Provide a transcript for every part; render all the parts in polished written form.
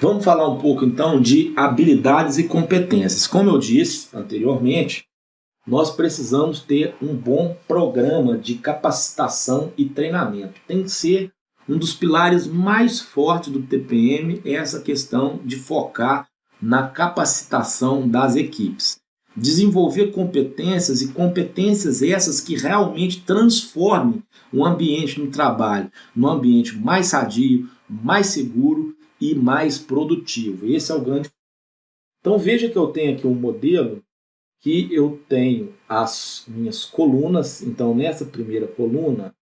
Vamos falar um pouco então de habilidades e competências. Como eu disse anteriormente, nós precisamos ter um bom programa de capacitação e treinamento. Tem que ser um dos pilares mais fortes do TPM, essa questão de focar na capacitação das equipes. Desenvolver competências e competências essas que realmente transformem o ambiente no trabalho num ambiente mais sadio, mais seguro e mais produtivo. Esse é o grande. Então veja que eu tenho aqui um modelo que eu tenho as minhas colunas. Então nessa primeira coluna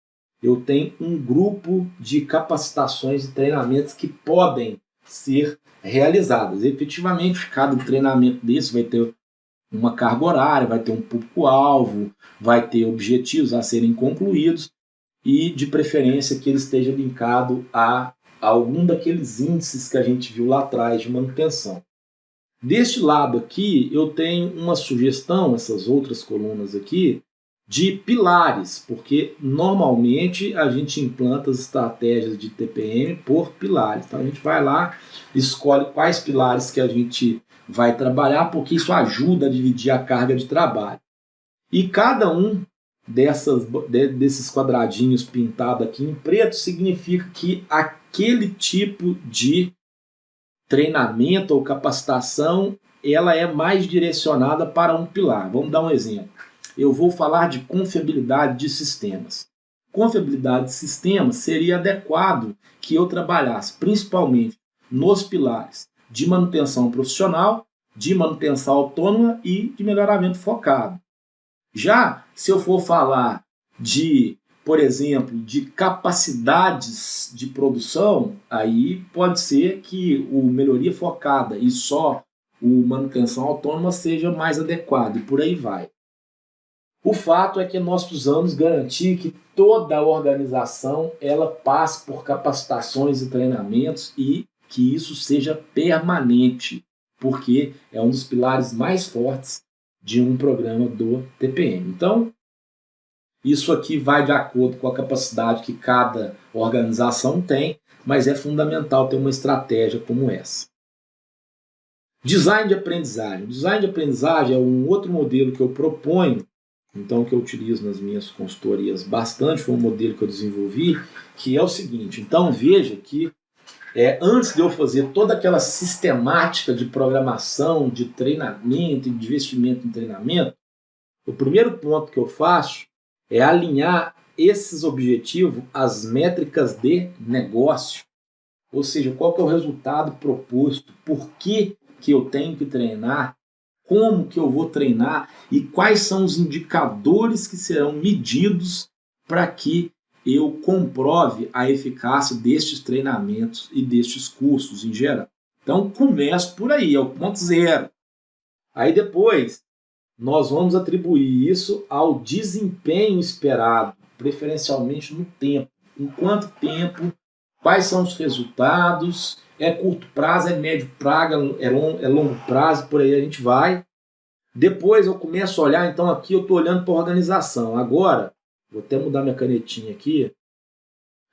eu tenho um grupo de capacitações e treinamentos que podem ser realizadas. Efetivamente, cada treinamento desse vai ter uma carga horária, vai ter um público-alvo, vai ter objetivos a serem concluídos e, de preferência, que ele esteja linkado a algum daqueles índices que a gente viu lá atrás de manutenção. Deste lado aqui, eu tenho uma sugestão, essas outras colunas aqui, de pilares, porque normalmente a gente implanta as estratégias de TPM por pilares. Então a gente vai lá, escolhe quais pilares que a gente vai trabalhar, porque isso ajuda a dividir a carga de trabalho. E cada um desses quadradinhos pintados aqui em preto significa que aquele tipo de treinamento ou capacitação ela é mais direcionada para um pilar. Vamos dar um exemplo. Eu vou falar de confiabilidade de sistemas. Confiabilidade de sistemas seria adequado que eu trabalhasse principalmente nos pilares de manutenção profissional, de manutenção autônoma e de melhoramento focado. Já se eu for falar de, por exemplo, de capacidades de produção, aí pode ser que o melhoria focada e só o manutenção autônoma seja mais adequado e por aí vai. O fato é que nós precisamos garantir que toda a organização ela passe por capacitações e treinamentos e que isso seja permanente, porque é um dos pilares mais fortes de um programa do TPM. Então, isso aqui vai de acordo com a capacidade que cada organização tem, mas é fundamental ter uma estratégia como essa. Design de aprendizagem. O design de aprendizagem é um outro modelo que eu proponho, então que eu utilizo nas minhas consultorias bastante, foi um modelo que eu desenvolvi, que é o seguinte. Então veja que antes de eu fazer toda aquela sistemática de programação, de treinamento e de investimento em treinamento, o primeiro ponto que eu faço é alinhar esses objetivos às métricas de negócio. Ou seja, qual que é o resultado proposto, por que eu tenho que treinar, como que eu vou treinar e quais são os indicadores que serão medidos para que eu comprove a eficácia destes treinamentos e destes cursos em geral. Então, começo por aí, é o ponto zero. Aí depois, nós vamos atribuir isso ao desempenho esperado, preferencialmente no tempo. Em quanto tempo, quais são os resultados, é curto prazo, é médio prazo, é longo prazo, por aí a gente vai. Depois eu começo a olhar, então aqui eu estou olhando para a organização. Agora, vou até mudar minha canetinha aqui.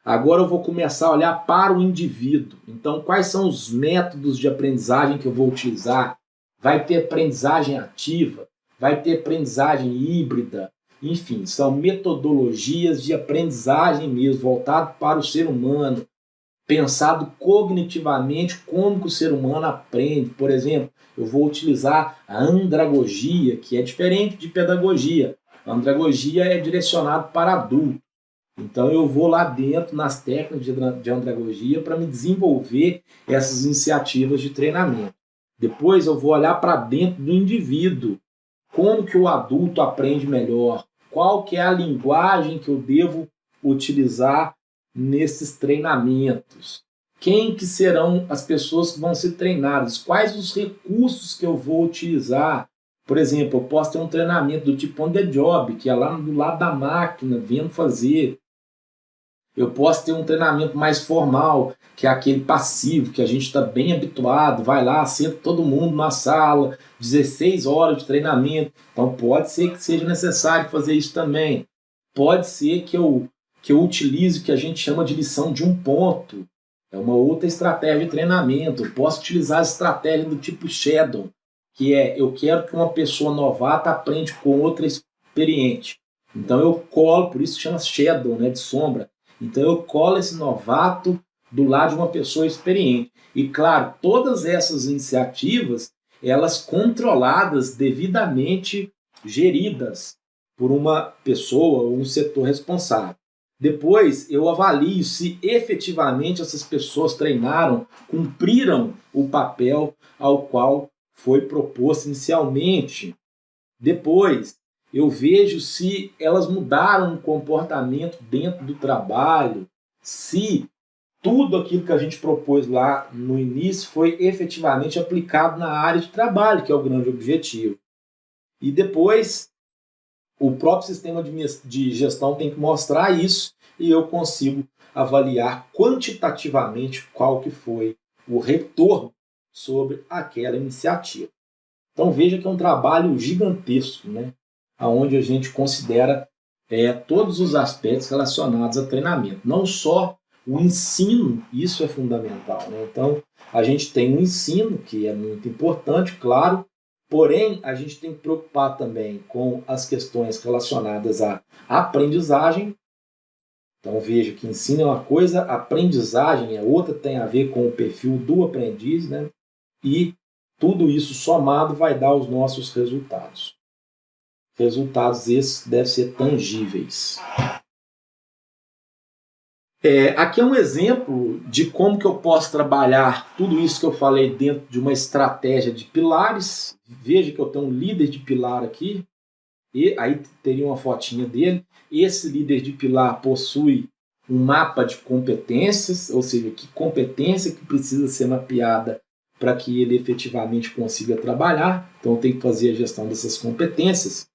Agora eu vou começar a olhar para o indivíduo. Então, quais são os métodos de aprendizagem que eu vou utilizar? Vai ter aprendizagem ativa, vai ter aprendizagem híbrida. Enfim, são metodologias de aprendizagem mesmo, voltado para o ser humano, pensado cognitivamente como que o ser humano aprende. Por exemplo, eu vou utilizar a andragogia, que é diferente de pedagogia. A andragogia é direcionada para adulto. Então eu vou lá dentro nas técnicas de andragogia para me desenvolver essas iniciativas de treinamento. Depois eu vou olhar para dentro do indivíduo. Como que o adulto aprende melhor? Qual que é a linguagem que eu devo utilizar nesses treinamentos? Quem que serão as pessoas que vão ser treinadas? Quais os recursos que eu vou utilizar? Por exemplo, eu posso ter um treinamento do tipo on the job, que é lá do lado da máquina, vendo fazer. Eu posso ter um treinamento mais formal, que é aquele passivo, que a gente está bem habituado, vai lá, senta todo mundo na sala, 16 horas de treinamento. Então pode ser que seja necessário fazer isso também. Pode ser que eu utilize o que a gente chama de lição de um ponto. É uma outra estratégia de treinamento. Eu posso utilizar a estratégia do tipo Shadow, que é, eu quero que uma pessoa novata aprenda com outra experiente. Então eu colo, por isso chama Shadow, né, de sombra. Então eu colo esse novato do lado de uma pessoa experiente. E claro, todas essas iniciativas, elas controladas, devidamente geridas por uma pessoa ou um setor responsável. Depois eu avalio se efetivamente essas pessoas treinaram, cumpriram o papel ao qual foi proposto inicialmente. Depois eu vejo se elas mudaram o comportamento dentro do trabalho, se tudo aquilo que a gente propôs lá no início foi efetivamente aplicado na área de trabalho, que é o grande objetivo. E depois, o próprio sistema de gestão tem que mostrar isso e eu consigo avaliar quantitativamente qual que foi o retorno sobre aquela iniciativa. Então veja que é um trabalho gigantesco, né? Onde a gente considera todos os aspectos relacionados a treinamento, não só o ensino, isso é fundamental, né? Então, a gente tem um ensino, que é muito importante, claro, porém, a gente tem que preocupar também com as questões relacionadas à aprendizagem. Então, veja que ensino é uma coisa, aprendizagem é outra, tem a ver com o perfil do aprendiz, né? E tudo isso somado vai dar os nossos resultados. Resultados esses devem ser tangíveis. Aqui é um exemplo de como que eu posso trabalhar tudo isso que eu falei dentro de uma estratégia de pilares. Veja que eu tenho um líder de pilar aqui, e aí teria uma fotinha dele. Esse líder de pilar possui um mapa de competências, ou seja, que competência que precisa ser mapeada para que ele efetivamente consiga trabalhar. Então tem que fazer a gestão dessas competências.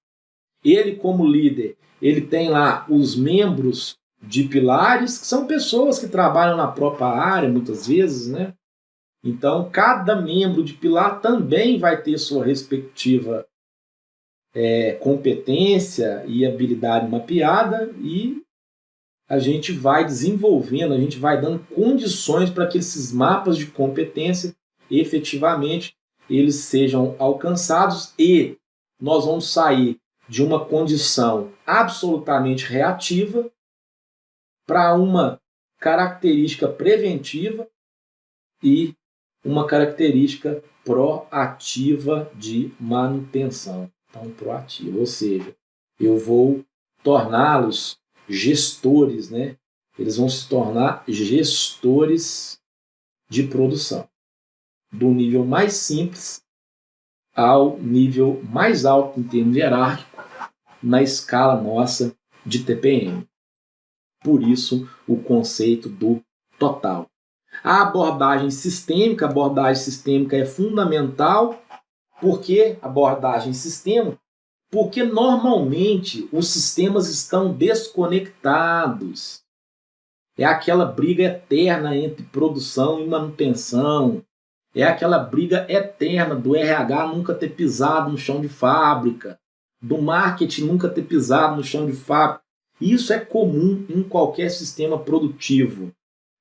Ele, como líder, ele tem lá os membros de pilares, que são pessoas que trabalham na própria área, muitas vezes, né? Então, cada membro de pilar também vai ter sua respectiva competência e habilidade mapeada, e a gente vai desenvolvendo, a gente vai dando condições para que esses mapas de competência, efetivamente, eles sejam alcançados, e nós vamos sair de uma condição absolutamente reativa para uma característica preventiva e uma característica proativa de manutenção. Então, proativa, ou seja, eu vou torná-los gestores, né? Eles vão se tornar gestores de produção, do nível mais simples ao nível mais alto em termos hierárquico, na escala nossa de TPM. Por isso, o conceito do total. A abordagem sistêmica é fundamental. Por que abordagem sistêmica? Porque normalmente os sistemas estão desconectados. É aquela briga eterna entre produção e manutenção. É aquela briga eterna do RH nunca ter pisado no chão de fábrica, do marketing nunca ter pisado no chão de fábrica. Isso é comum em qualquer sistema produtivo.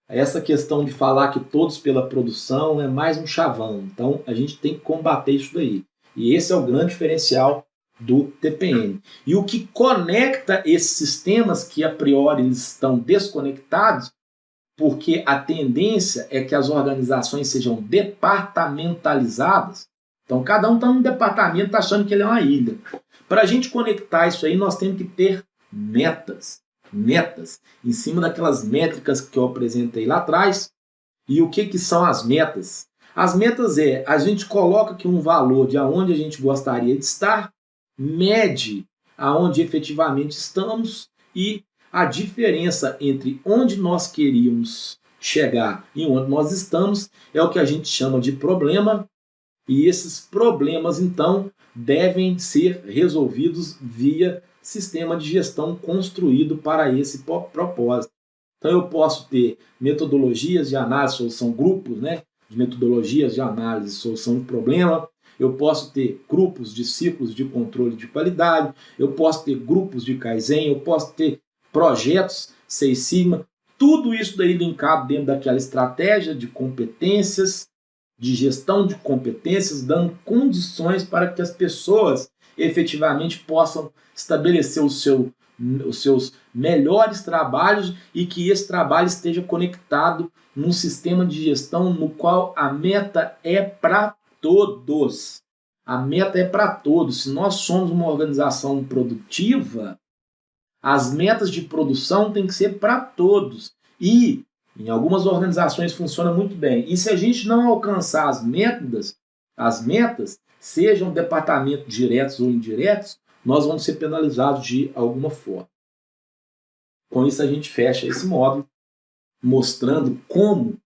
Essa questão de falar que todos pela produção é mais um chavão. Então, a gente tem que combater isso daí. E esse é o grande diferencial do TPM. E o que conecta esses sistemas que, a priori, eles estão desconectados, porque a tendência é que as organizações sejam departamentalizadas. Então, cada um está num departamento achando que ele é uma ilha. Para a gente conectar isso aí, nós temos que ter metas em cima daquelas métricas que eu apresentei lá atrás. E o que são as metas? As metas a gente coloca aqui um valor de aonde a gente gostaria de estar, mede aonde efetivamente estamos, e a diferença entre onde nós queríamos chegar e onde nós estamos é o que a gente chama de problema, e esses problemas então devem ser resolvidos via sistema de gestão construído para esse propósito. Então eu posso ter metodologias de análise e solução, grupos, né, de metodologias de análise e solução de problema. Eu posso ter grupos de ciclos de controle de qualidade, eu posso ter grupos de Kaizen, eu posso ter projetos Seis Sigma. tudo isso daí linkado dentro daquela estratégia de competências, de gestão de competências, dando condições para que as pessoas efetivamente possam estabelecer os seus melhores trabalhos e que esse trabalho esteja conectado num sistema de gestão no qual a meta é para todos. A meta é para todos. Se nós somos uma organização produtiva, as metas de produção têm que ser para todos. E em algumas organizações funciona muito bem. E se a gente não alcançar as metas, sejam departamentos diretos ou indiretos, nós vamos ser penalizados de alguma forma. Com isso a gente fecha esse módulo, mostrando como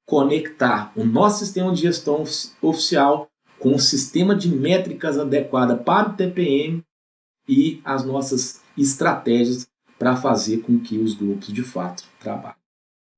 conectar o nosso sistema de gestão oficial com o sistema de métricas adequada para o TPM e as nossas estratégias para fazer com que os grupos de fato trabalhem.